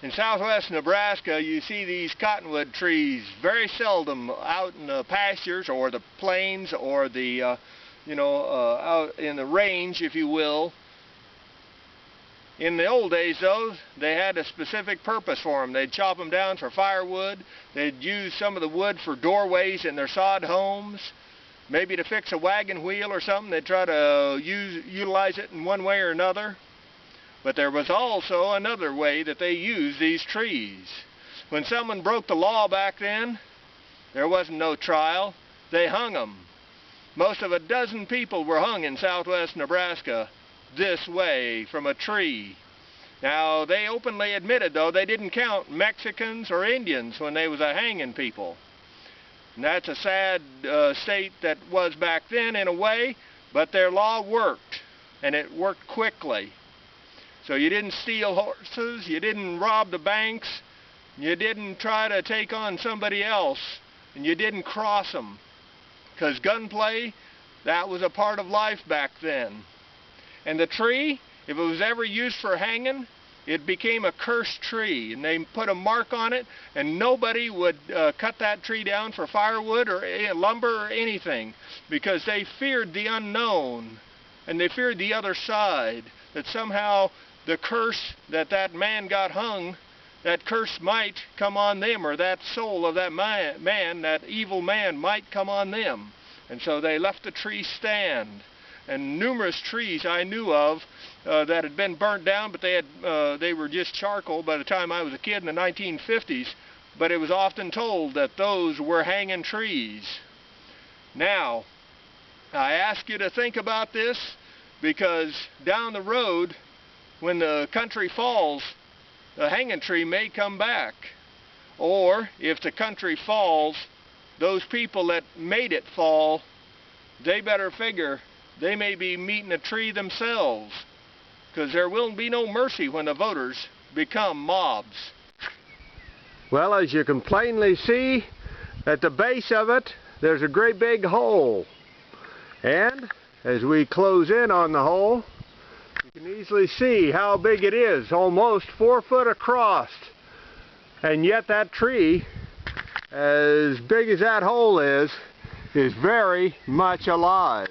In southwest Nebraska, you see these cottonwood trees very seldom out in the pastures or the plains or the, out in the range, if you will. In the old days, though, they had a specific purpose for them. They'd chop them down for firewood. They'd use some of the wood for doorways in their sod homes. Maybe to fix a wagon wheel or something. They'd try to utilize it in one way or another. But there was also another way that they used these trees. When someone broke the law back then, there wasn't no trial. They hung them. Most of a dozen people were hung in southwest Nebraska this way from a tree. Now, they openly admitted, though, they didn't count Mexicans or Indians when they was hanging people. And that's a sad state that was back then in a way, but their law worked, and it worked quickly. So you didn't steal horses, you didn't rob the banks, you didn't try to take on somebody else, and you didn't cross them. Because gunplay, that was a part of life back then. And the tree, if it was ever used for hanging, it became a cursed tree, and they put a mark on it, and nobody would cut that tree down for firewood or lumber or anything, because they feared the unknown, and they feared the other side, that somehow the curse that man got hung, that curse might come on them, or that soul of that man, that evil man, might come on them. And so they left the tree stand. And numerous trees I knew of that had been burnt down, but they were just charcoal by the time I was a kid in the 1950s. But it was often told that those were hanging trees. Now, I ask you to think about this, because down the road, when the country falls, the hanging tree may come back. Or, if the country falls, those people that made it fall, they better figure they may be meeting a tree themselves, because there will be no mercy when the voters become mobs. Well, as you can plainly see, at the base of it, there's a great big hole. And as we close in on the hole, you can easily see how big it is, almost 4 foot across. And yet that tree, as big as that hole is very much alive.